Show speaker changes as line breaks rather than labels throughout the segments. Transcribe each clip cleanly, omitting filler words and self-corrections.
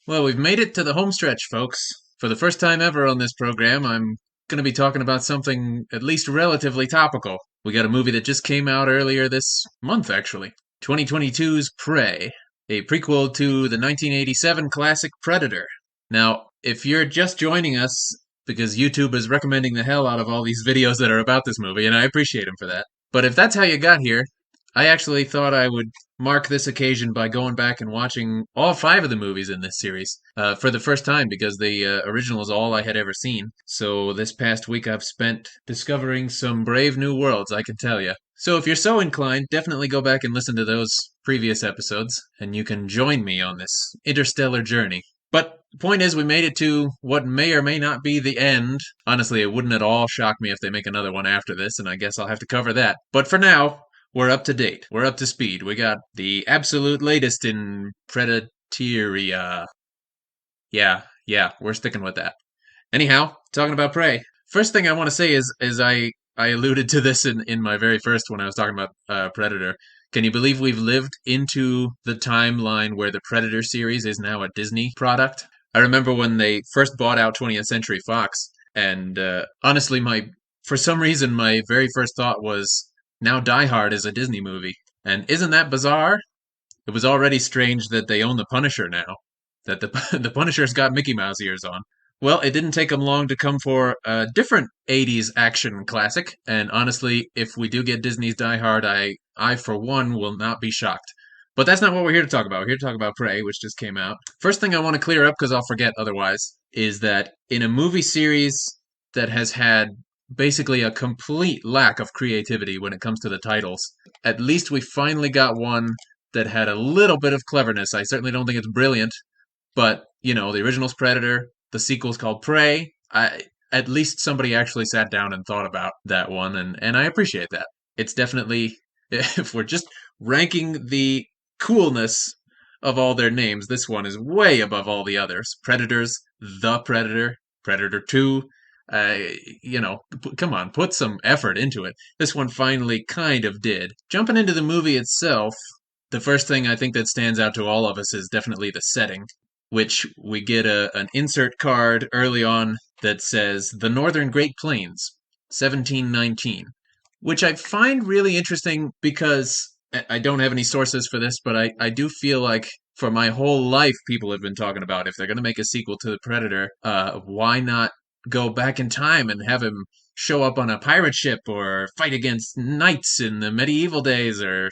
Well, we've made it to the home stretch, folks. For the first time ever on this program, I'm going to be talking about something at least relatively topical. We got a movie that just came out earlier this month, actually. 2022's Prey, a prequel to the 1987 classic Predator. Now, if you're just joining us because YouTube is recommending the hell out of all these videos that are about this movie, and I appreciate them for that. But if that's how you got here, I actually thought I would mark this occasion by going back and watching all five of the movies in this series for the first time because the original is all I had ever seen. So this past week I've spent discovering some brave new worlds, I can tell you. So if you're so inclined, definitely go back and listen to those previous episodes, and you can join me on this interstellar journey. But the point is, we made it to what may or may not be the end. Honestly, it wouldn't at all shock me if they make another one after this, and I guess I'll have to cover that. But for now, we're up to date. We're up to speed. We got the absolute latest in Predateria. Yeah, we're sticking with that. Anyhow, talking about Prey. First thing I want to say is I alluded to this in my very first when I was talking about Predator. Can you believe we've lived into the timeline where the Predator series is now a Disney product? I remember when they first bought out 20th Century Fox, and honestly, my for some reason my very first thought was now Die Hard is a Disney movie, and isn't that bizarre? It was already strange that they own the Punisher now, that the the Punisher's got Mickey Mouse ears on. Well, it didn't take them long to come for a different 80s action classic, and honestly, if we do get Disney's Die Hard, I for one will not be shocked. But that's not what we're here to talk about. We're here to talk about Prey, which just came out. First thing I want to clear up, because I'll forget otherwise, is that in a movie series that has had basically a complete lack of creativity when it comes to the titles, at least we finally got one that had a little bit of cleverness. I certainly don't think it's brilliant, but the original's Predator, the sequel's called Prey. At least somebody actually sat down and thought about that one, and I appreciate that. It's definitely if we're just ranking the coolness of all their names, this one is way above all the others. Predators, The Predator, Predator 2. Uh, come on, put some effort into it. This one finally kind of did. Jumping into the movie itself, the first thing I think that stands out to all of us is definitely the setting, which we get an insert card early on that says the Northern Great Plains, 1719, which I find really interesting because I don't have any sources for this, but I do feel like for my whole life, people have been talking about if they're going to make a sequel to The Predator, why not go back in time and have him show up on a pirate ship or fight against knights in the medieval days or,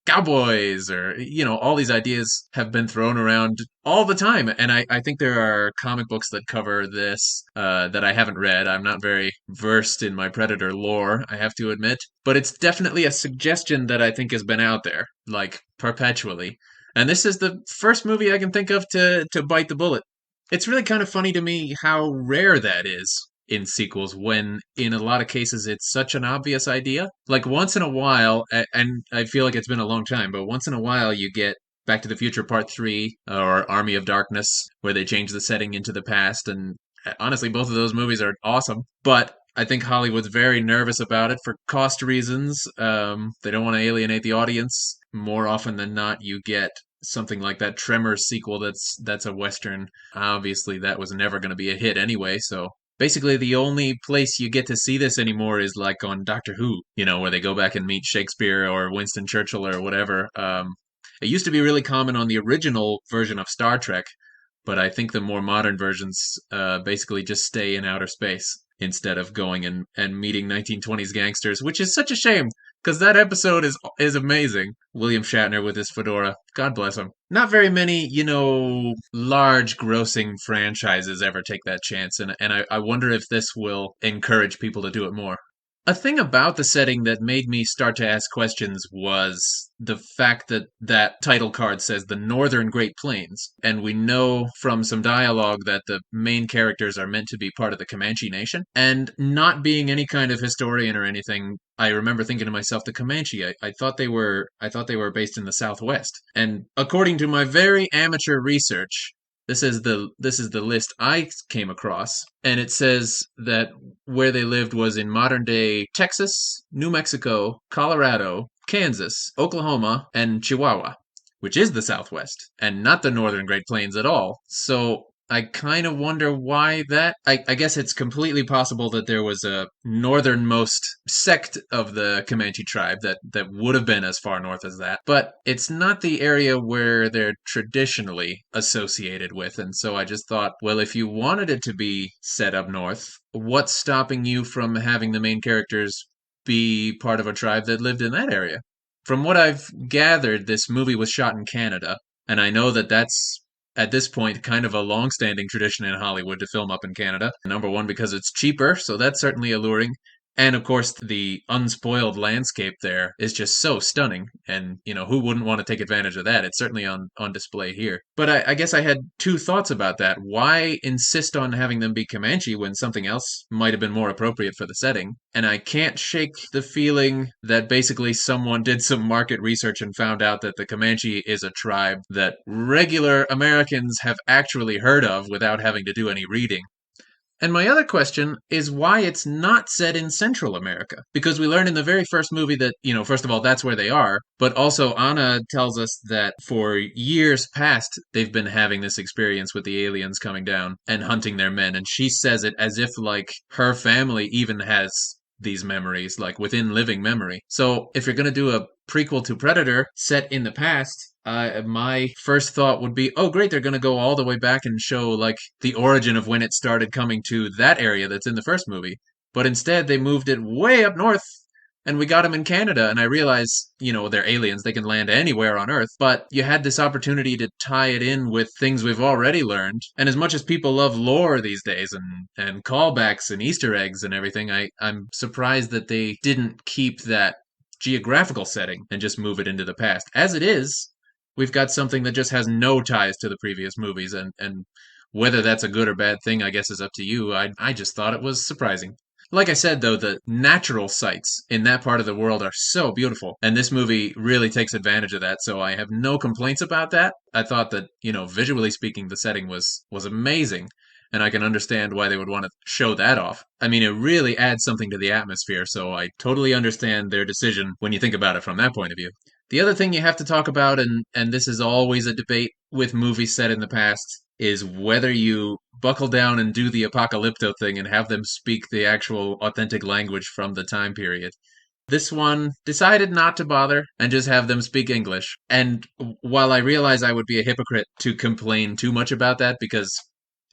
cowboys or, all these ideas have been thrown around all the time. And I think there are comic books that cover this that I haven't read. I'm not very versed in my Predator lore, I have to admit. But it's definitely a suggestion that I think has been out there, like perpetually. And this is the first movie I can think of to bite the bullet. It's really kind of funny to me how rare that is in sequels when in a lot of cases it's such an obvious idea. Like once in a while, and I feel like it's been a long time, but once in a while you get Back to the Future Part 3 or Army of Darkness where they change the setting into the past, and honestly both of those movies are awesome, but I think Hollywood's very nervous about it for cost reasons. They don't want to alienate the audience. More often than not, you get something like that Tremors sequel that's a western. Obviously, that was never going to be a hit anyway. So basically, the only place you get to see this anymore is like on Doctor Who, where they go back and meet Shakespeare or Winston Churchill or whatever. It used to be really common on the original version of Star Trek, but I think the more modern versions basically just stay in outer space instead of going and meeting 1920s gangsters, which is such a shame because that episode is amazing. William Shatner with his fedora, God bless him. Not very many, large grossing franchises ever take that chance, and I wonder if this will encourage people to do it more. A thing about the setting that made me start to ask questions was the fact that that title card says the Northern Great Plains, and we know from some dialogue that the main characters are meant to be part of the Comanche Nation. And not being any kind of historian or anything, I remember thinking to myself, the Comanche, I thought they were based in the Southwest. And according to my very amateur research, this is the list I came across, and it says that where they lived was in modern day Texas, New Mexico, Colorado, Kansas, Oklahoma, and Chihuahua. which is the Southwest, and not the Northern Great Plains at all. So I kind of wonder why that. I guess it's completely possible that there was a northernmost sect of the Comanche tribe that would have been as far north as that, but it's not the area where they're traditionally associated with. And so I just thought, well, if you wanted it to be set up north, what's stopping you from having the main characters be part of a tribe that lived in that area? From what I've gathered, this movie was shot in Canada, and I know that that's at this point kind of a long-standing tradition in Hollywood to film up in Canada. Number one, because it's cheaper, so that's certainly alluring. And of course, the unspoiled landscape there is just so stunning. And, who wouldn't want to take advantage of that? It's certainly on display here. But I guess I had two thoughts about that. Why insist on having them be Comanche when something else might have been more appropriate for the setting? And I can't shake the feeling that basically someone did some market research and found out that the Comanche is a tribe that regular Americans have actually heard of without having to do any reading. And my other question is why it's not set in Central America. Because we learn in the very first movie that, first of all, that's where they are. But also, Anna tells us that for years past, they've been having this experience with the aliens coming down and hunting their men. And she says it as if, like, her family even has these memories, like within living memory. So if you're going to do a prequel to Predator set in the past, my first thought would be, oh, great, they're going to go all the way back and show, like, the origin of when it started coming to that area that's in the first movie. But instead, they moved it way up north, and we got them in Canada. And I realize, they're aliens, they can land anywhere on Earth, but you had this opportunity to tie it in with things we've already learned. And as much as people love lore these days and callbacks and Easter eggs and everything, I'm surprised that they didn't keep that geographical setting and just move it into the past. As it is, we've got something that just has no ties to the previous movies, and whether that's a good or bad thing, I guess, is up to you. I just thought it was surprising. Like I said, though, the natural sights in that part of the world are so beautiful, and this movie really takes advantage of that, so I have no complaints about that. I thought that, visually speaking, the setting was amazing, and I can understand why they would want to show that off. I mean, it really adds something to the atmosphere, so I totally understand their decision when you think about it from that point of view. The other thing you have to talk about, and this is always a debate with movies set in the past, is whether you buckle down and do the apocalypto thing and have them speak the actual authentic language from the time period. This one decided not to bother and just have them speak English. And while I realize I would be a hypocrite to complain too much about that, because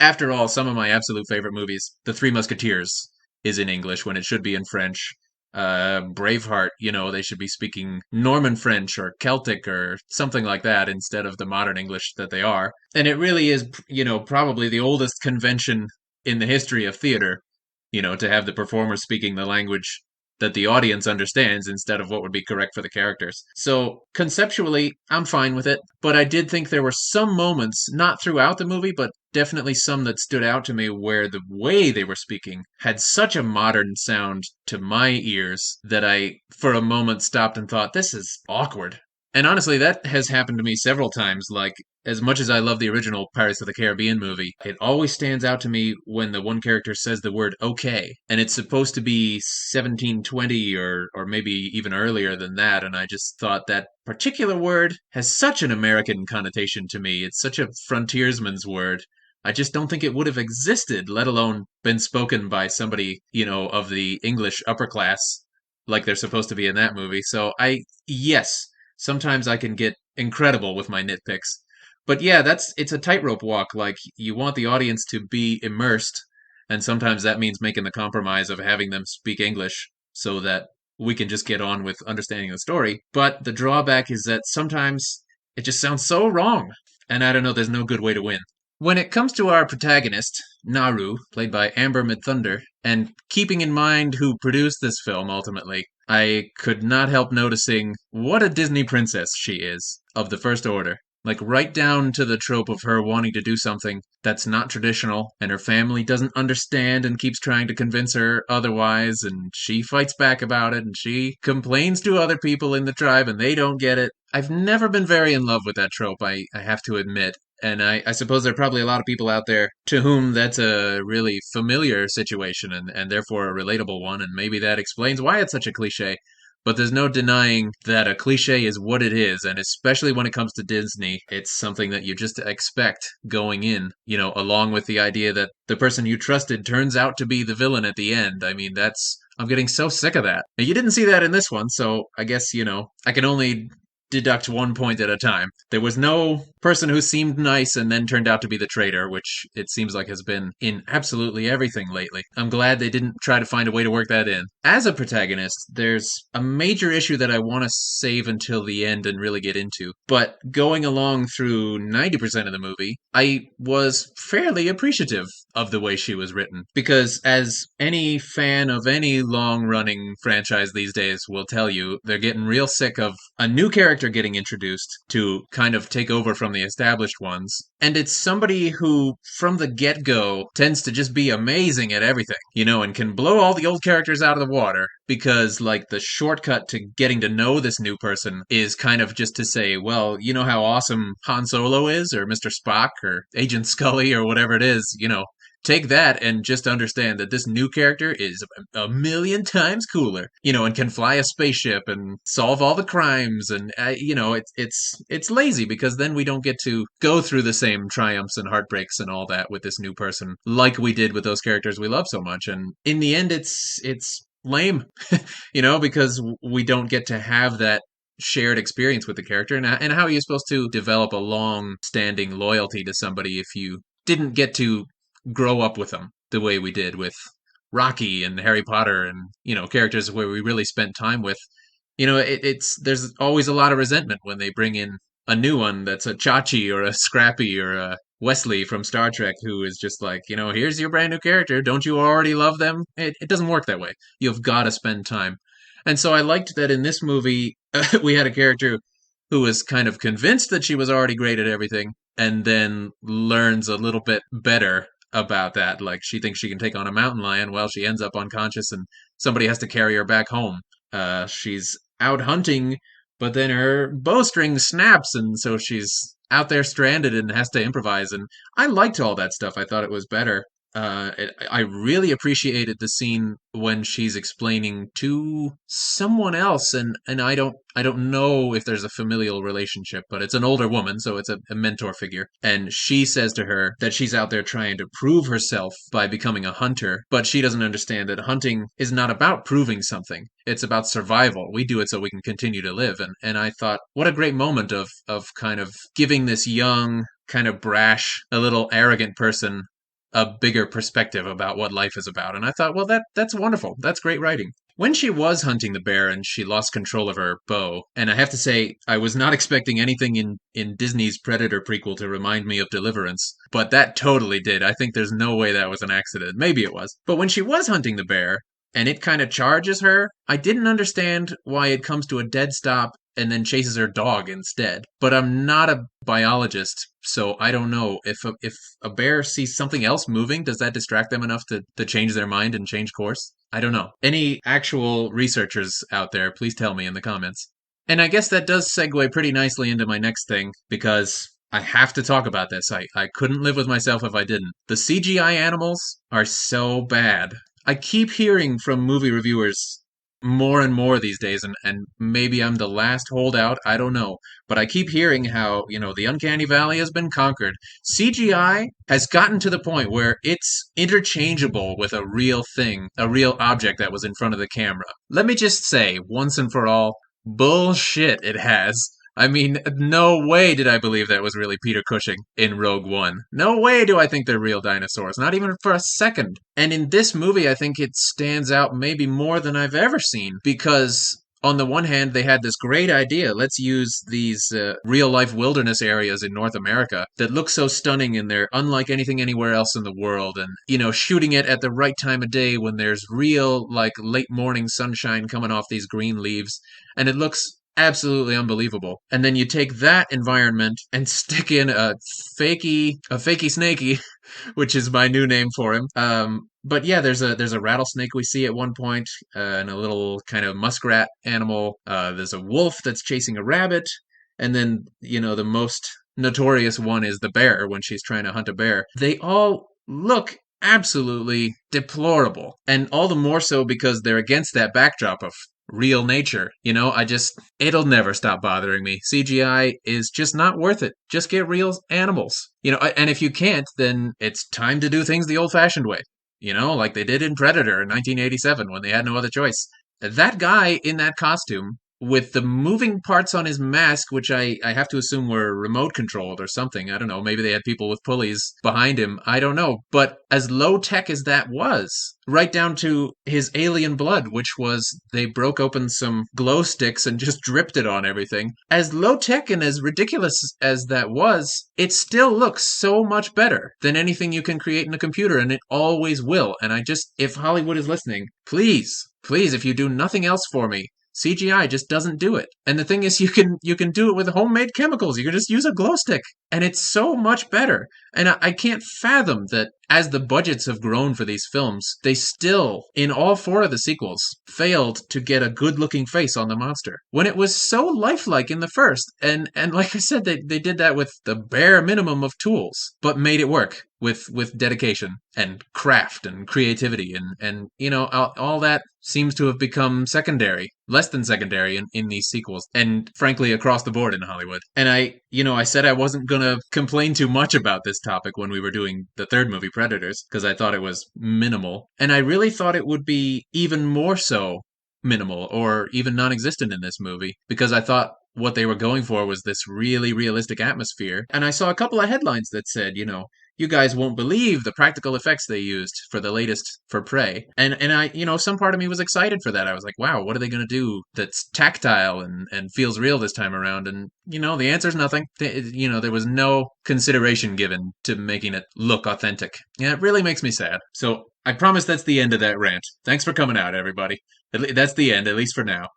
after all, some of my absolute favorite movies, The Three Musketeers, is in English when it should be in French. Braveheart, they should be speaking Norman French or Celtic or something like that instead of the modern English that they are. And it really is, probably the oldest convention in the history of theater, to have the performer speaking the language that the audience understands instead of what would be correct for the characters. So conceptually, I'm fine with it, but I did think there were some moments, not throughout the movie, but definitely some that stood out to me where the way they were speaking had such a modern sound to my ears that I, for a moment, stopped and thought, this is awkward. And honestly, that has happened to me several times. Like, as much as I love the original Pirates of the Caribbean movie, it always stands out to me when the one character says the word okay. And it's supposed to be 1720 or maybe even earlier than that. And I just thought that particular word has such an American connotation to me. It's such a frontiersman's word. I just don't think it would have existed, let alone been spoken by somebody, of the English upper class like they're supposed to be in that movie. So yes, sometimes I can get incredible with my nitpicks. But yeah, it's a tightrope walk. Like, you want the audience to be immersed, and sometimes that means making the compromise of having them speak English so that we can just get on with understanding the story. But the drawback is that sometimes it just sounds so wrong. And I don't know, there's no good way to win. When it comes to our protagonist, Naru, played by Amber Midthunder, and keeping in mind who produced this film ultimately, I could not help noticing what a Disney princess she is, of the First Order. Like, right down to the trope of her wanting to do something that's not traditional, and her family doesn't understand and keeps trying to convince her otherwise, and she fights back about it, and she complains to other people in the tribe, and they don't get it. I've never been very in love with that trope, I have to admit. And I suppose there are probably a lot of people out there to whom that's a really familiar situation and therefore a relatable one, and maybe that explains why it's such a cliche. but there's no denying that a cliche is what it is, and especially when it comes to Disney, it's something that you just expect going in, along with the idea that the person you trusted turns out to be the villain at the end. I mean, I'm getting so sick of that. Now, you didn't see that in this one, so I guess, I can only deduct one point at a time. There was no person who seemed nice and then turned out to be the traitor, which it seems like has been in absolutely everything lately. I'm glad they didn't try to find a way to work that in. As a protagonist, there's a major issue that I want to save until the end and really get into. But going along through 90% of the movie, I was fairly appreciative of the way she was written. Because as any fan of any long running franchise these days will tell you, they're getting real sick of a new character getting introduced to kind of take over from the established ones. And it's somebody who, from the get go, tends to just be amazing at everything, and can blow all the old characters out of the water. Because, like, the shortcut to getting to know this new person is kind of just to say, well, you know how awesome Han Solo is, or Mr. Spock, or Agent Scully, or whatever it is, take that and just understand that this new character is a million times cooler, and can fly a spaceship and solve all the crimes. And, it's lazy because then we don't get to go through the same triumphs and heartbreaks and all that with this new person like we did with those characters we love so much. And in the end, it's lame, because we don't get to have that shared experience with the character. And how are you supposed to develop a long standing loyalty to somebody if you didn't get to grow up with them the way we did with Rocky and Harry Potter and, characters where we really spent time with? There's always a lot of resentment when they bring in a new one that's a Chachi or a Scrappy or a Wesley from Star Trek who is just like, here's your brand new character. Don't you already love them? It doesn't work that way. You've got to spend time. And so I liked that in this movie, we had a character who was kind of convinced that she was already great at everything and then learns a little bit better about that. Like, she thinks she can take on a mountain lion. Well, she ends up unconscious and somebody has to carry her back home. She's out hunting, but then her bowstring snaps, and so she's out there stranded and has to improvise. And I liked all that stuff. I thought it was better. I really appreciated the scene when she's explaining to someone else, and I don't know if there's a familial relationship, but it's an older woman, so it's a mentor figure. And she says to her that she's out there trying to prove herself by becoming a hunter, but she doesn't understand that hunting is not about proving something. It's about survival. We do it so we can continue to live. And I thought, what a great moment of kind of giving this young, kind of brash, a little arrogant person a bigger perspective about what life is about. And I thought, well, that's wonderful. That's great writing. When she was hunting the bear and she lost control of her bow, and I have to say, I was not expecting anything in Disney's Predator prequel to remind me of Deliverance, but that totally did. I think there's no way that was an accident. Maybe it was. But when she was hunting the bear, and it kind of charges her, I didn't understand why it comes to a dead stop and then chases her dog instead. But I'm not a biologist, so I don't know. If a bear sees something else moving, does that distract them enough to change their mind and change course? I don't know. Any actual researchers out there, please tell me in the comments. And I guess that does segue pretty nicely into my next thing, because I have to talk about this. I couldn't live with myself if I didn't. The CGI animals are so bad. I keep hearing from movie reviewers more and more these days, and maybe I'm the last holdout, I don't know. But I keep hearing how, the uncanny valley has been conquered. CGI has gotten to the point where it's interchangeable with a real thing, a real object that was in front of the camera. Let me just say, once and for all, bullshit it has. I mean, no way did I believe that was really Peter Cushing in Rogue One. No way do I think they're real dinosaurs, not even for a second. And in this movie, I think it stands out maybe more than I've ever seen, because on the one hand, they had this great idea. Let's use these real-life wilderness areas in North America that look so stunning, and they're unlike anything anywhere else in the world. And, shooting it at the right time of day when there's real, like, late morning sunshine coming off these green leaves. And it looks absolutely unbelievable. And then you take that environment and stick in a fakey snakey, which is my new name for him. But yeah, there's a rattlesnake we see at one point, and a little kind of muskrat animal. There's a wolf that's chasing a rabbit, and then the most notorious one is the bear when she's trying to hunt a bear. They all look absolutely deplorable, and all the more so because they're against that backdrop of real nature. It'll never stop bothering me. CGI is just not worth it. Just get real animals. And if you can't, then it's time to do things the old fashioned way. Like they did in Predator in 1987 when they had no other choice. That guy in that costume with the moving parts on his mask, which I have to assume were remote controlled or something. I don't know. Maybe they had people with pulleys behind him. I don't know. But as low tech as that was, right down to his alien blood, which was they broke open some glow sticks and just dripped it on everything. As low tech and as ridiculous as that was, it still looks so much better than anything you can create in a computer, and it always will. And if Hollywood is listening, please, please, if you do nothing else for me, CGI just doesn't do it. And the thing is, you can do it with homemade chemicals. You can just use a glow stick, and it's so much better. And I can't fathom that as the budgets have grown for these films, they still, in all four of the sequels, failed to get a good-looking face on the monster when it was so lifelike in the first. And like I said, they did that with the bare minimum of tools, but made it work with dedication and craft and creativity and all that seems to have become secondary, less than secondary in these sequels, and frankly across the board in Hollywood. And I said I wasn't gonna complain too much about this topic when we were doing the third movie, Predators, because I thought it was minimal, and I really thought it would be even more so minimal or even non-existent in this movie, because I thought what they were going for was this really realistic atmosphere. And I saw a couple of headlines that said, you guys won't believe the practical effects they used for the latest for Prey. And I, some part of me was excited for that. I was like, wow, what are they going to do that's tactile and feels real this time around? And, the answer is nothing. There was no consideration given to making it look authentic. Yeah, it really makes me sad. So I promise that's the end of that rant. Thanks for coming out, everybody. That's the end, at least for now.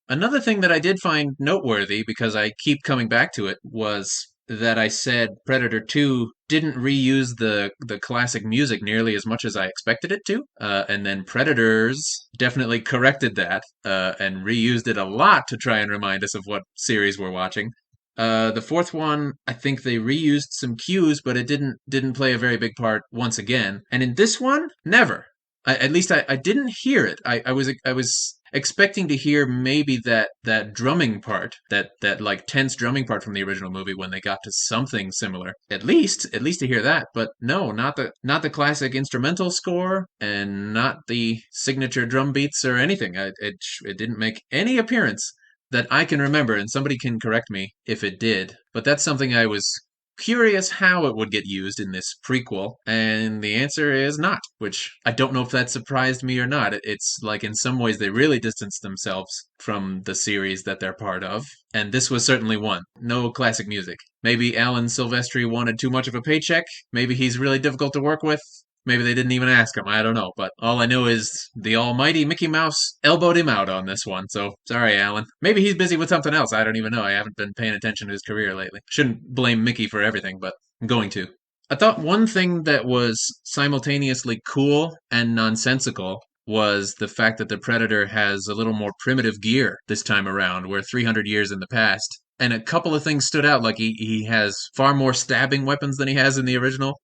Another thing that I did find noteworthy, because I keep coming back to it, was that I said Predator 2 didn't reuse the classic music nearly as much as I expected it to. And then Predators definitely corrected that and reused it a lot to try and remind us of what series we're watching. The fourth one, I think they reused some cues, but it didn't play a very big part once again. And in this one, never. At least I didn't hear it. I was expecting to hear maybe that drumming part, that like tense drumming part from the original movie when they got to something similar. At least to hear that, but no, not the classic instrumental score and not the signature drum beats or anything. It didn't make any appearance that I can remember, and somebody can correct me if it did. But that's something I was curious how it would get used in this prequel, and the answer is not, which I don't know if that surprised me or not. It's like in some ways they really distanced themselves from the series that they're part of, and this was certainly one. No classic music. Maybe Alan Silvestri wanted too much of a paycheck. Maybe he's really difficult to work with. Maybe they didn't even ask him. I don't know. But all I know is the almighty Mickey Mouse elbowed him out on this one. So sorry, Alan. Maybe he's busy with something else. I don't even know. I haven't been paying attention to his career lately. Shouldn't blame Mickey for everything, but I'm going to. I thought one thing that was simultaneously cool and nonsensical was the fact that the Predator has a little more primitive gear this time around. We're 300 years in the past. And a couple of things stood out, like he has far more stabbing weapons than he has in the original.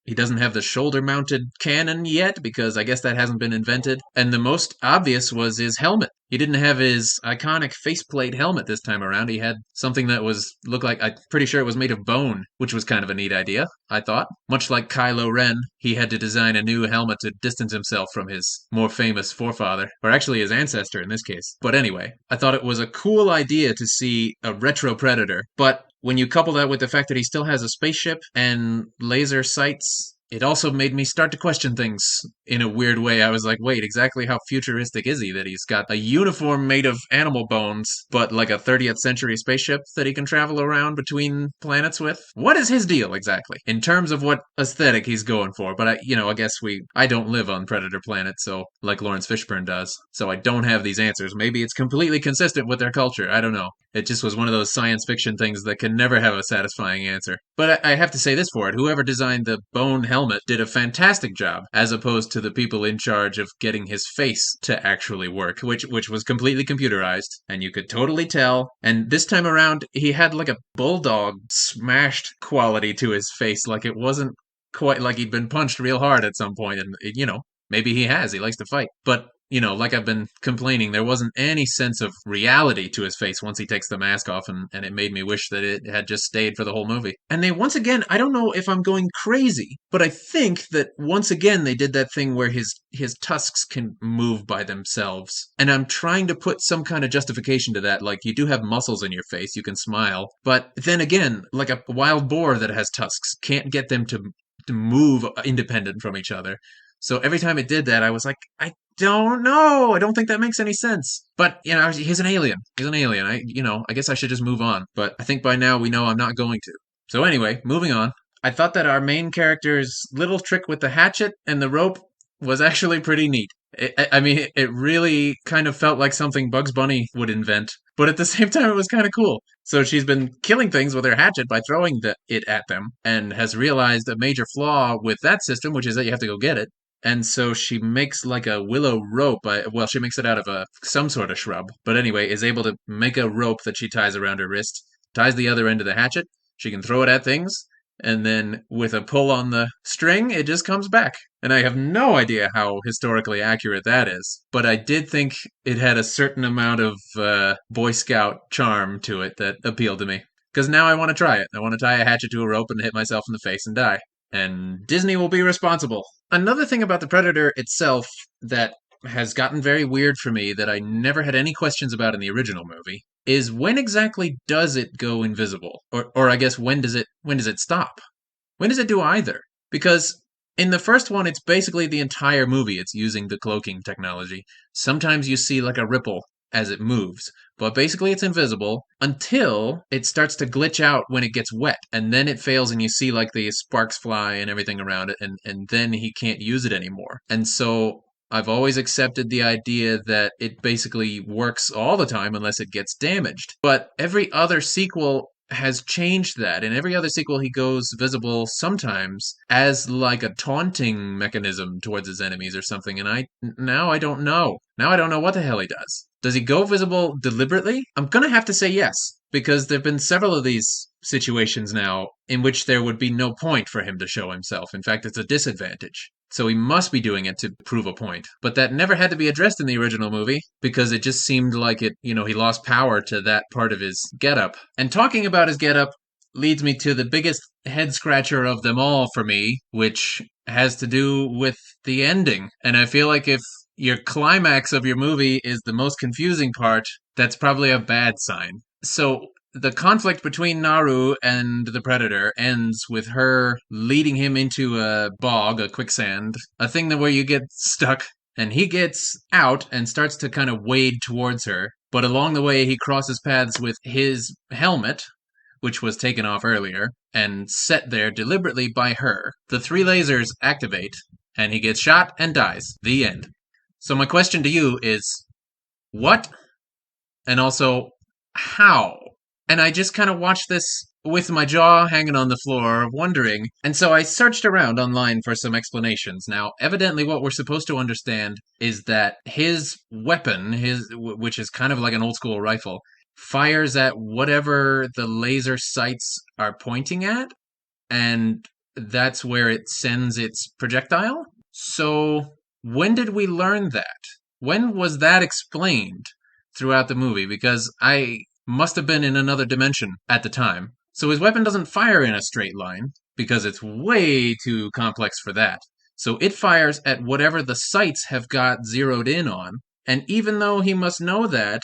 He doesn't have the shoulder-mounted cannon yet, because I guess that hasn't been invented. And the most obvious was his helmet. He didn't have his iconic faceplate helmet this time around. He had something that looked like, I'm pretty sure it was made of bone, which was kind of a neat idea, I thought. Much like Kylo Ren, he had to design a new helmet to distance himself from his more famous forefather, or actually his ancestor in this case. But anyway, I thought it was a cool idea to see a retro Predator, but when you couple that with the fact that he still has a spaceship and laser sights, it also made me start to question things in a weird way. I was like, wait, exactly how futuristic is he that he's got a uniform made of animal bones, but like a 30th century spaceship that he can travel around between planets with? What is his deal exactly in terms of what aesthetic he's going for? But I guess I don't live on Predator Planet, so like Lawrence Fishburne does, so I don't have these answers. Maybe it's completely consistent with their culture. I don't know. It just was one of those science fiction things that can never have a satisfying answer. But I have to say this for it. Whoever designed the bone helmet did a fantastic job, as opposed to the people in charge of getting his face to actually work, which was completely computerized, and you could totally tell. And this time around, he had like a bulldog smashed quality to his face, like it wasn't quite like he'd been punched real hard at some point, and maybe he has. He likes to fight. But like I've been complaining, there wasn't any sense of reality to his face once he takes the mask off, and it made me wish that it had just stayed for the whole movie. And they, once again, I don't know if I'm going crazy, but I think that once again they did that thing where his tusks can move by themselves. And I'm trying to put some kind of justification to that, like you do have muscles in your face, you can smile, but then again, like a wild boar that has tusks can't get them to move independent from each other. So every time it did that, I was like, I don't know. I don't think that makes any sense. But, he's an alien. He's an alien. I guess I should just move on. But I think by now we know I'm not going to. So anyway, moving on. I thought that our main character's little trick with the hatchet and the rope was actually pretty neat. I mean, it really kind of felt like something Bugs Bunny would invent. But at the same time, it was kind of cool. So she's been killing things with her hatchet by throwing it at them, and has realized a major flaw with that system, which is that you have to go get it. And so she makes like a willow rope. Well, she makes it out of some sort of shrub. But anyway, is able to make a rope that she ties around her wrist, ties the other end of the hatchet. She can throw it at things, and then with a pull on the string, it just comes back. And I have no idea how historically accurate that is. But I did think it had a certain amount of Boy Scout charm to it that appealed to me. Because now I want to try it. I want to tie a hatchet to a rope and hit myself in the face and die. And Disney will be responsible. Another thing about the Predator itself that has gotten very weird for me that I never had any questions about in the original movie is when exactly does it go invisible? Or I guess when does it stop? When does it do either? Because in the first one, it's basically the entire movie. It's using the cloaking technology. Sometimes you see like a ripple as it moves, but basically it's invisible until it starts to glitch out when it gets wet, and then it fails and you see like the sparks fly and everything around it, and then he can't use it anymore. And so I've always accepted the idea that it basically works all the time unless it gets damaged. But every other sequel has changed that. In every other sequel, he goes visible sometimes as like a taunting mechanism towards his enemies or something. And now I don't know. Now I don't know what the hell he does. Does he go visible deliberately? I'm gonna have to say yes, because there have been several of these situations now in which there would be no point for him to show himself. In fact, it's a disadvantage. So he must be doing it to prove a point. But that never had to be addressed in the original movie because it just seemed like he lost power to that part of his getup. And talking about his getup leads me to the biggest head scratcher of them all for me, which has to do with the ending. And I feel like if your climax of your movie is the most confusing part, that's probably a bad sign. So the conflict between Naru and the Predator ends with her leading him into a bog, a quicksand, a thing where you get stuck, and he gets out and starts to kind of wade towards her. But along the way, he crosses paths with his helmet, which was taken off earlier, and set there deliberately by her. The 3 lasers activate, and he gets shot and dies. The end. So my question to you is, what? And also, how? And I just kind of watched this with my jaw hanging on the floor, wondering. And so I searched around online for some explanations. Now, evidently, what we're supposed to understand is that his weapon, which is kind of like an old school rifle, fires at whatever the laser sights are pointing at, and that's where it sends its projectile. So, when did we learn that? When was that explained throughout the movie? Because I must have been in another dimension at the time. So his weapon doesn't fire in a straight line, because it's way too complex for that. So it fires at whatever the sights have got zeroed in on. And even though he must know that,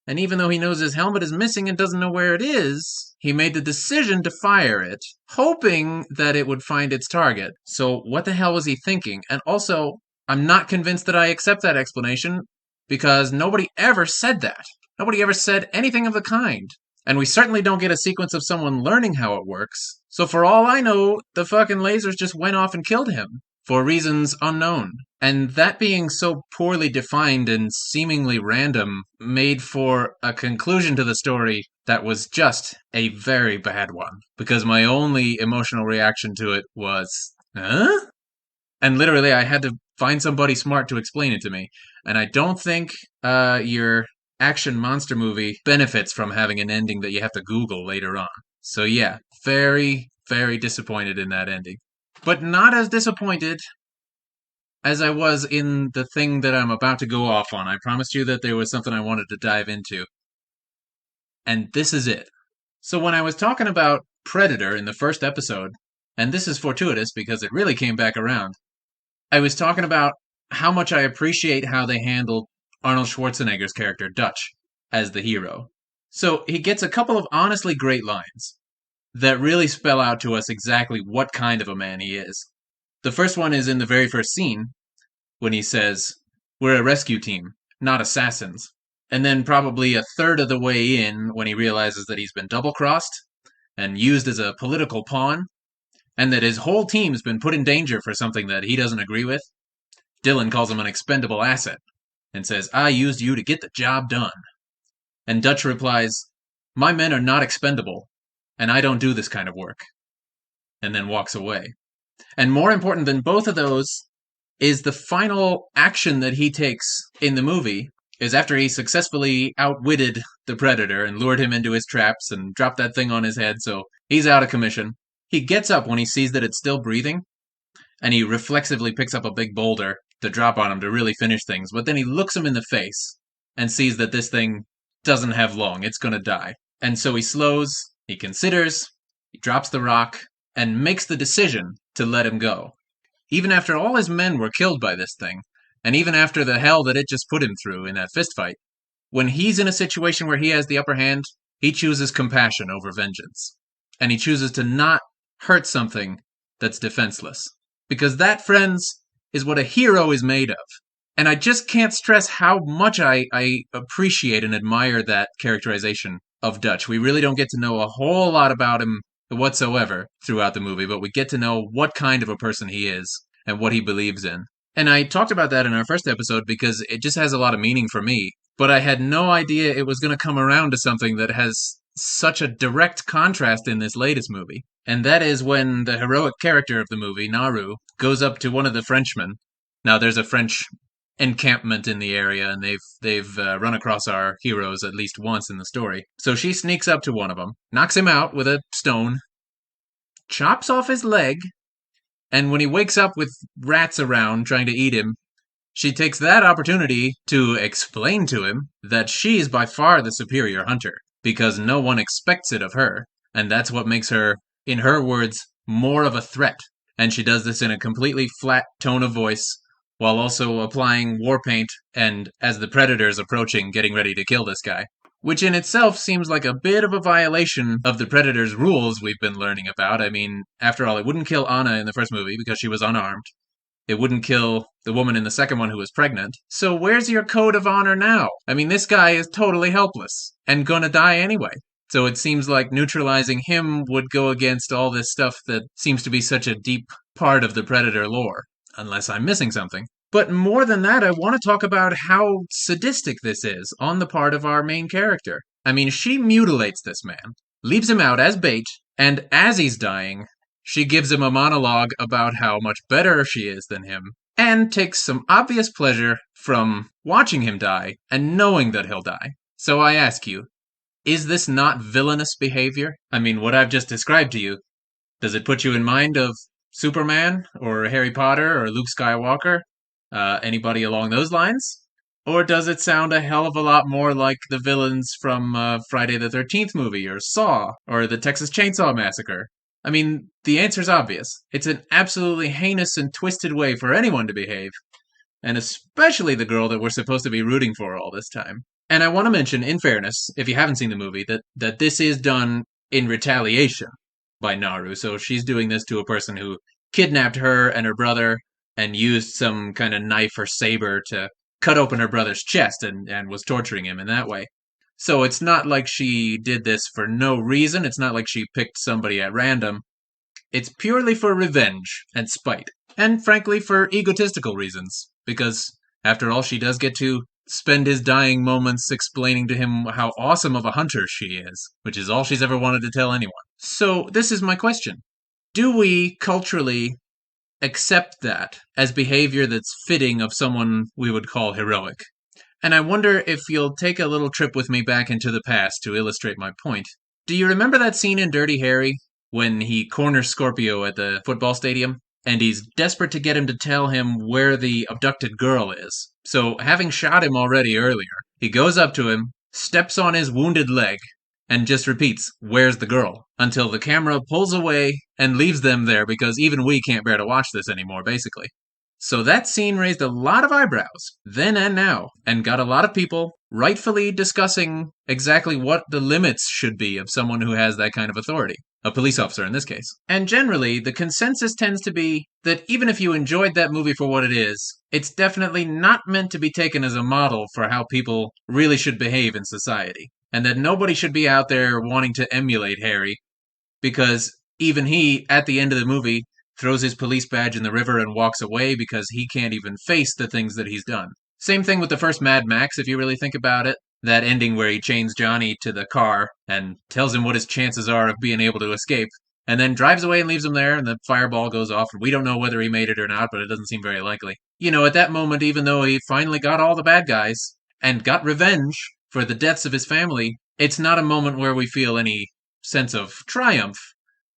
and even though he knows his helmet is missing and doesn't know where it is, he made the decision to fire it, hoping that it would find its target. So what the hell was he thinking? And also, I'm not convinced that I accept that explanation, because nobody ever said that. Nobody ever said anything of the kind. And we certainly don't get a sequence of someone learning how it works. So for all I know, the fucking lasers just went off and killed him. For reasons unknown. And that being so poorly defined and seemingly random made for a conclusion to the story that was just a very bad one. Because my only emotional reaction to it was, huh? And literally I had to find somebody smart to explain it to me. And I don't think your action monster movie benefits from having an ending that you have to Google later on. So yeah, very, very disappointed in that ending. But not as disappointed as I was in the thing that I'm about to go off on. I promised you that there was something I wanted to dive into, and this is it. So when I was talking about Predator in the first episode, and this is fortuitous because it really came back around, I was talking about how much I appreciate how they handled Arnold Schwarzenegger's character, Dutch, as the hero. So he gets a couple of honestly great lines that really spell out to us exactly what kind of a man he is. The first one is in the very first scene when he says, "We're a rescue team, not assassins." And then, probably a third of the way in, when he realizes that he's been double crossed and used as a political pawn, and that his whole team's been put in danger for something that he doesn't agree with, Dylan calls him an expendable asset and says, "I used you to get the job done." And Dutch replies, "My men are not expendable, and I don't do this kind of work," and then walks away. And more important than both of those is the final action that he takes in the movie is after he successfully outwitted the Predator and lured him into his traps and dropped that thing on his head so he's out of commission. He gets up when he sees that it's still breathing, and he reflexively picks up a big boulder to drop on him to really finish things, but then he looks him in the face and sees that this thing doesn't have long, it's gonna die. And so he slows, he considers, he drops the rock, and makes the decision to let him go. Even after all his men were killed by this thing, and even after the hell that it just put him through in that fistfight, when he's in a situation where he has the upper hand, he chooses compassion over vengeance. And he chooses to not hurt something that's defenseless. Because that, friends, is what a hero is made of. And I just can't stress how much I appreciate and admire that characterization of Dutch. We really don't get to know a whole lot about him whatsoever throughout the movie, but we get to know what kind of a person he is and what he believes in. And I talked about that in our first episode because it just has a lot of meaning for me, but I had no idea it was going to come around to something that has such a direct contrast in this latest movie. And that is when the heroic character of the movie, Naru, goes up to one of the Frenchmen. Now, there's a French encampment in the area, and they've run across our heroes at least once in the story. So she sneaks up to one of them, knocks him out with a stone, chops off his leg, and when he wakes up with rats around trying to eat him, she takes that opportunity to explain to him that she's by far the superior hunter, because no one expects it of her, and that's what makes her, in her words, more of a threat. And she does this in a completely flat tone of voice, while also applying war paint and, as the Predator's approaching, getting ready to kill this guy. Which in itself seems like a bit of a violation of the Predator's rules we've been learning about. I mean, after all, it wouldn't kill Anna in the first movie because she was unarmed. It wouldn't kill the woman in the second one who was pregnant. So where's your code of honor now? I mean, this guy is totally helpless and gonna die anyway. So it seems like neutralizing him would go against all this stuff that seems to be such a deep part of the Predator lore. Unless I'm missing something. But more than that, I want to talk about how sadistic this is on the part of our main character. I mean, she mutilates this man, leaves him out as bait, and as he's dying, she gives him a monologue about how much better she is than him, and takes some obvious pleasure from watching him die and knowing that he'll die. So I ask you, is this not villainous behavior? I mean, what I've just described to you, does it put you in mind of Superman or Harry Potter or Luke Skywalker? Anybody along those lines? Or does it sound a hell of a lot more like the villains from Friday the 13th movie or Saw or the Texas Chainsaw Massacre? I mean, the answer's obvious. It's an absolutely heinous and twisted way for anyone to behave, and especially the girl that we're supposed to be rooting for all this time. And I want to mention, in fairness, if you haven't seen the movie, that this is done in retaliation by Naru. So she's doing this to a person who kidnapped her and her brother and used some kind of knife or saber to cut open her brother's chest and was torturing him in that way. So it's not like she did this for no reason. It's not like she picked somebody at random. It's purely for revenge and spite. And frankly, for egotistical reasons. Because, after all, she does get to spend his dying moments explaining to him how awesome of a hunter she is, which is all she's ever wanted to tell anyone. So, this is my question. Do we, culturally, accept that as behavior that's fitting of someone we would call heroic? And I wonder if you'll take a little trip with me back into the past to illustrate my point. Do you remember that scene in Dirty Harry when he corners Scorpio at the football stadium? and he's desperate to get him to tell him where the abducted girl is. So, having shot him already earlier, he goes up to him, steps on his wounded leg, and just repeats, "Where's the girl?" until the camera pulls away and leaves them there because even we can't bear to watch this anymore, basically. So that scene raised a lot of eyebrows, then and now, and got a lot of people rightfully discussing exactly what the limits should be of someone who has that kind of authority. A police officer in this case. And generally, the consensus tends to be that even if you enjoyed that movie for what it is, it's definitely not meant to be taken as a model for how people really should behave in society. And that nobody should be out there wanting to emulate Harry, because even he, at the end of the movie, throws his police badge in the river and walks away because he can't even face the things that he's done. Same thing with the first Mad Max, if you really think about it. That ending where he chains Johnny to the car and tells him what his chances are of being able to escape, and then drives away and leaves him there, and the fireball goes off, and we don't know whether he made it or not, but it doesn't seem very likely. You know, at that moment, even though he finally got all the bad guys and got revenge for the deaths of his family, it's not a moment where we feel any sense of triumph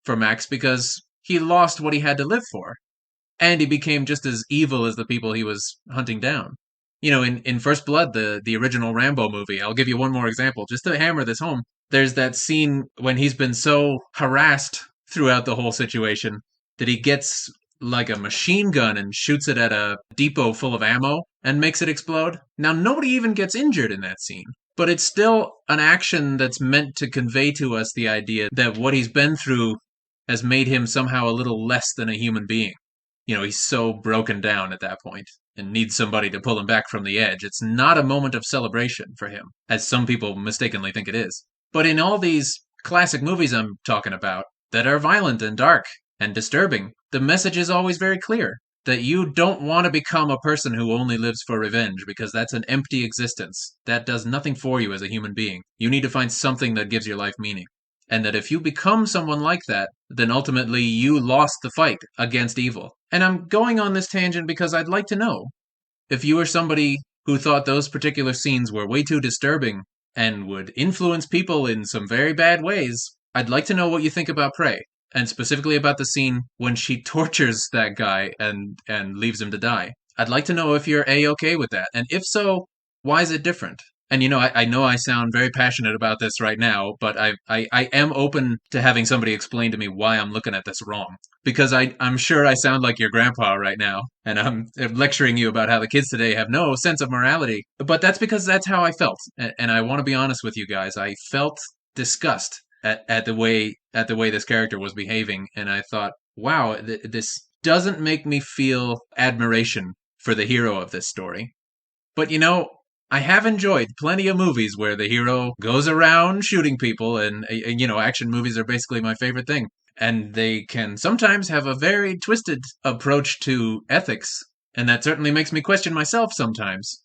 for Max because he lost what he had to live for. And he became just as evil as the people he was hunting down. You know, in First Blood, the original Rambo movie, I'll give you one more example just to hammer this home. There's that scene when he's been so harassed throughout the whole situation that he gets like a machine gun and shoots it at a depot full of ammo and makes it explode. Now, nobody even gets injured in that scene, but it's still an action that's meant to convey to us the idea that what he's been through has made him somehow a little less than a human being. You know, he's so broken down at that point and needs somebody to pull him back from the edge. It's not a moment of celebration for him, as some people mistakenly think it is. But in all these classic movies I'm talking about that are violent and dark and disturbing, the message is always very clear that you don't want to become a person who only lives for revenge because that's an empty existence. That does nothing for you as a human being. You need to find something that gives your life meaning. And that if you become someone like that, then ultimately you lost the fight against evil. And I'm going on this tangent because I'd like to know if you were somebody who thought those particular scenes were way too disturbing and would influence people in some very bad ways. I'd like to know what you think about Prey, and specifically about the scene when she tortures that guy and leaves him to die. I'd like to know if you're A-okay with that, and if so, why is it different? And you know, I know I sound very passionate about this right now, but I am open to having somebody explain to me why I'm looking at this wrong. Because I'm sure I sound like your grandpa right now, and I'm lecturing you about how the kids today have no sense of morality. But that's because that's how I felt. And I want to be honest with you guys. I felt disgust at the way this character was behaving, and I thought, wow, this doesn't make me feel admiration for the hero of this story. But you know, I have enjoyed plenty of movies where the hero goes around shooting people, and you know, action movies are basically my favorite thing. And they can sometimes have a very twisted approach to ethics, and that certainly makes me question myself sometimes.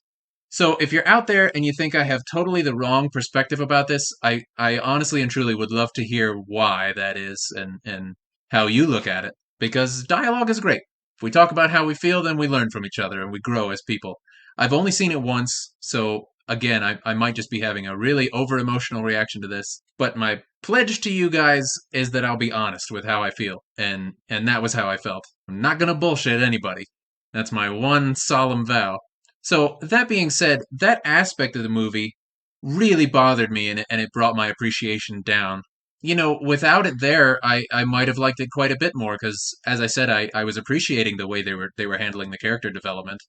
So if you're out there and you think I have totally the wrong perspective about this, I honestly and truly would love to hear why that is and how you look at it. Because dialogue is great. If we talk about how we feel, then we learn from each other and we grow as people. I've only seen it once, so again, I might just be having a really over emotional reaction to this. But my pledge to you guys is that I'll be honest with how I feel, and that was how I felt. I'm not gonna bullshit anybody. That's my one solemn vow. So that being said, that aspect of the movie really bothered me, and it brought my appreciation down. You know, without it there, I might have liked it quite a bit more because, as I said, I was appreciating the way they were handling the character development.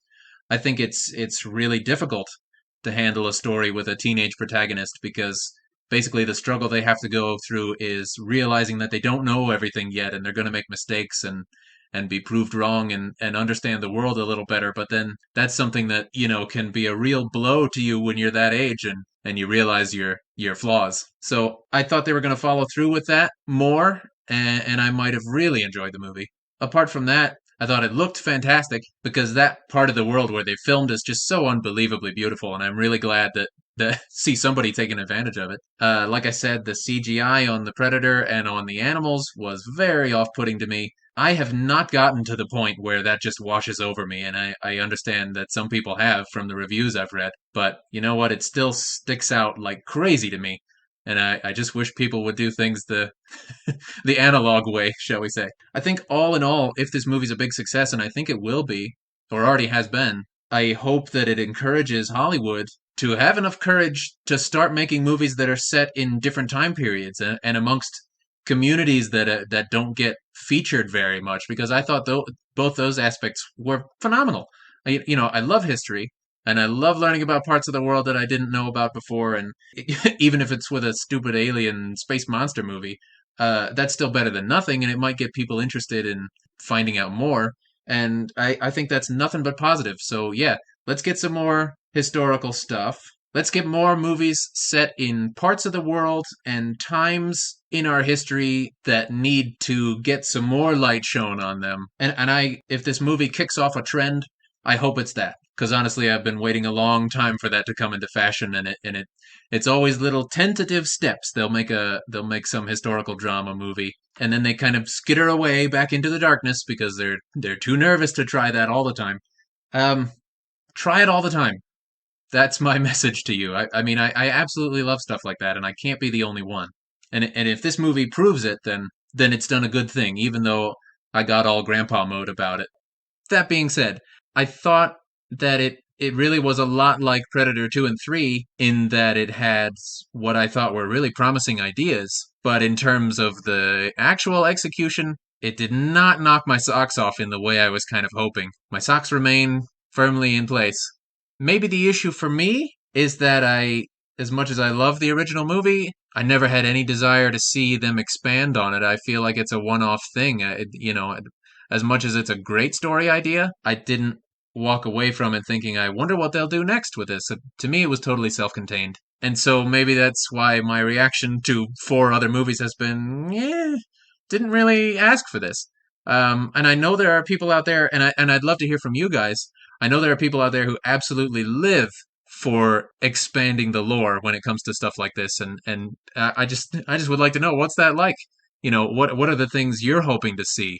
I think it's really difficult to handle a story with a teenage protagonist because basically the struggle they have to go through is realizing that they don't know everything yet and they're going to make mistakes and be proved wrong and understand the world a little better. But then that's something that, you know, can be a real blow to you when you're that age and you realize your flaws. So I thought they were going to follow through with that more, and I might have really enjoyed the movie. Apart from that, I thought it looked fantastic because that part of the world where they filmed is just so unbelievably beautiful, and I'm really glad that see somebody taking advantage of it. Like I said, the CGI on the Predator and on the animals was very off-putting to me. I have not gotten to the point where that just washes over me, and I understand that some people have from the reviews I've read, but you know what? It still sticks out like crazy to me And I just wish people would do things the analog way, shall we say. I think all in all, if this movie's a big success, and I think it will be, or already has been, I hope that it encourages Hollywood to have enough courage to start making movies that are set in different time periods and amongst communities that don't get featured very much. Because I thought both those aspects were phenomenal. I love history, and I love learning about parts of the world that I didn't know about before. And even if it's with a stupid alien space monster movie, that's still better than nothing, and it might get people interested in finding out more. And I think that's nothing but positive. So, yeah, let's get some more historical stuff. Let's get more movies set in parts of the world and times in our history that need to get some more light shown on them. And if this movie kicks off a trend, I hope it's that. Because honestly, I've been waiting a long time for that to come into fashion, it's always little tentative steps. They'll make some historical drama movie, and then they kind of skitter away back into the darkness because they're too nervous to try that all the time. Um, Try it all the time. That's my message to you. I absolutely love stuff like that, and I can't be the only one. And if this movie proves it, then it's done a good thing, even though I got all grandpa mode about it. That being said, I thought that it really was a lot like Predator 2 and 3 in that it had what I thought were really promising ideas, but in terms of the actual execution, it did not knock my socks off in the way I was kind of hoping. My socks remain firmly in place. Maybe the issue for me is that as much as I love the original movie, I never had any desire to see them expand on it. I feel like it's a one-off thing. As much as it's a great story idea, I didn't walk away from it thinking, I wonder what they'll do next with this. To me, it was totally self contained. And so maybe that's why my reaction to four other movies has been, yeah, didn't really ask for this. And I know there are people out there, and I'd love to hear from you guys. I know there are people out there who absolutely live for expanding the lore when it comes to stuff like this, and I just would like to know what's that like. What are the things you're hoping to see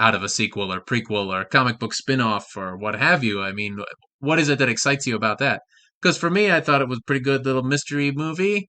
out of a sequel or prequel or comic book spin-off or what have you? I mean, what is it that excites you about that? Because for me, I thought it was a pretty good little mystery movie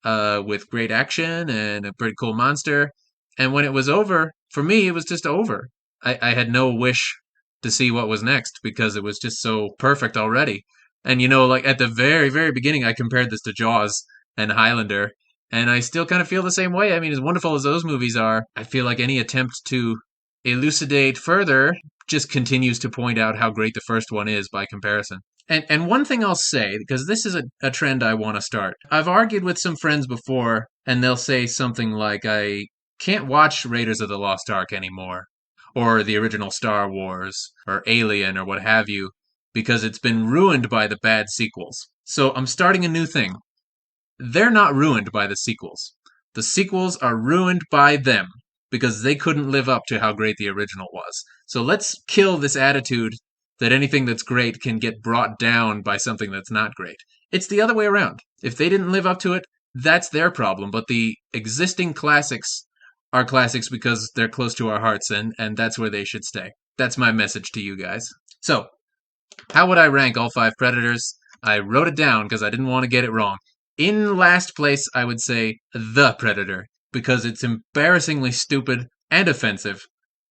with great action and a pretty cool monster. And when it was over, for me, it was just over. I had no wish to see what was next because it was just so perfect already. And like at the very, very beginning, I compared this to Jaws and Highlander, and I still kind of feel the same way. I mean, as wonderful as those movies are, I feel like any attempt to elucidate further just continues to point out how great the first one is by comparison. And one thing I'll say, because this is a trend I want to start. I've argued with some friends before, and they'll say something like, I can't watch Raiders of the Lost Ark anymore, or the original Star Wars, or Alien, or what have you, because it's been ruined by the bad sequels. So I'm starting a new thing. They're not ruined by the sequels. The sequels are ruined by them because they couldn't live up to how great the original was. So let's kill this attitude that anything that's great can get brought down by something that's not great. It's the other way around. If they didn't live up to it, that's their problem. But the existing classics are classics because they're close to our hearts, and that's where they should stay. That's my message to you guys. So, how would I rank all five Predators? I wrote it down because I didn't want to get it wrong. In last place, I would say The Predator, because it's embarrassingly stupid and offensive,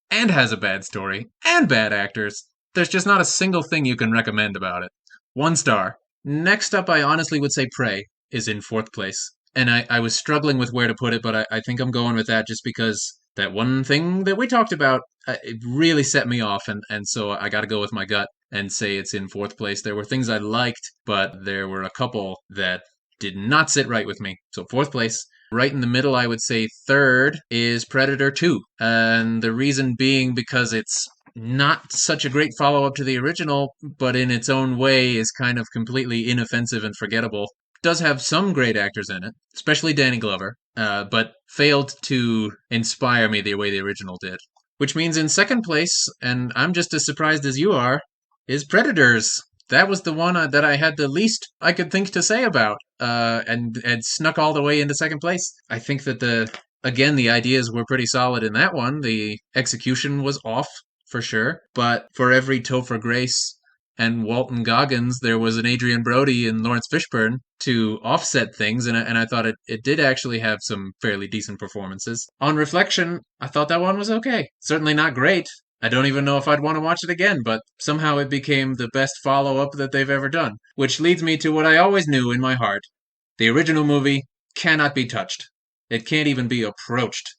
and has a bad story, and bad actors. There's just not a single thing you can recommend about it. 1 star. Next up, I honestly would say Prey is in fourth place. And I was struggling with where to put it, but I think I'm going with that just because that one thing that we talked about, it really set me off, and so I got to go with my gut and say it's in fourth place. There were things I liked, but there were a couple that did not sit right with me. So fourth place. Right in the middle, I would say third is Predator 2. And the reason being because it's not such a great follow up to the original, but in its own way is kind of completely inoffensive and forgettable. Does have some great actors in it, especially Danny Glover, but failed to inspire me the way the original did. Which means in second place, and I'm just as surprised as you are, is Predators. That was the one that I had the least I could think to say about, and snuck all the way into second place. I think that the ideas were pretty solid in that one. The execution was off for sure, but for every Topher Grace and Walton Goggins, there was an Adrian Brody and Lawrence Fishburne to offset things, and I thought it did actually have some fairly decent performances. On reflection, I thought that one was okay. Certainly not great. I don't even know if I'd want to watch it again, but somehow it became the best follow up that they've ever done. Which leads me to what I always knew in my heart: the original movie cannot be touched. It can't even be approached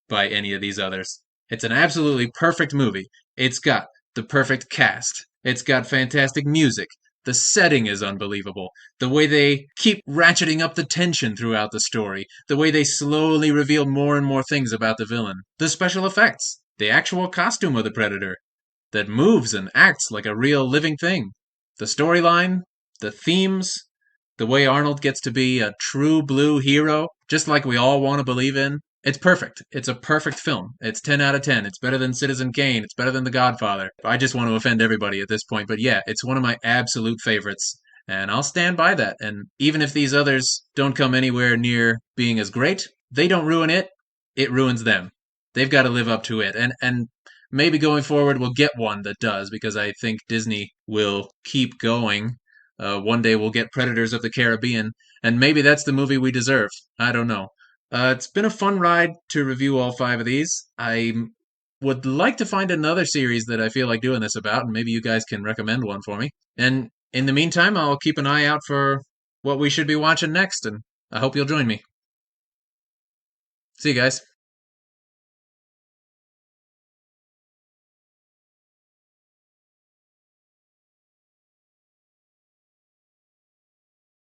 by any of these others. It's an absolutely perfect movie. It's got the perfect cast. It's got fantastic music. The setting is unbelievable. The way they keep ratcheting up the tension throughout the story. The way they slowly reveal more and more things about the villain. The special effects. The actual costume of the Predator that moves and acts like a real living thing. The storyline. The themes. The way Arnold gets to be a true blue hero, just like we all want to believe in. It's perfect. It's a perfect film. It's 10 out of 10. It's better than Citizen Kane. It's better than The Godfather. I just want to offend everybody at this point, but yeah, it's one of my absolute favorites. And I'll stand by that. And even if these others don't come anywhere near being as great, they don't ruin it. It ruins them. They've got to live up to it. And maybe going forward we'll get one that does, because I think Disney will keep going. One day we'll get Predators of the Caribbean, and maybe that's the movie we deserve. I don't know. It's been a fun ride to review all five of these. I would like to find another series that I feel like doing this about, and maybe you guys can recommend one for me. And in the meantime, I'll keep an eye out for what we should be watching next, and I hope you'll join me. See you guys.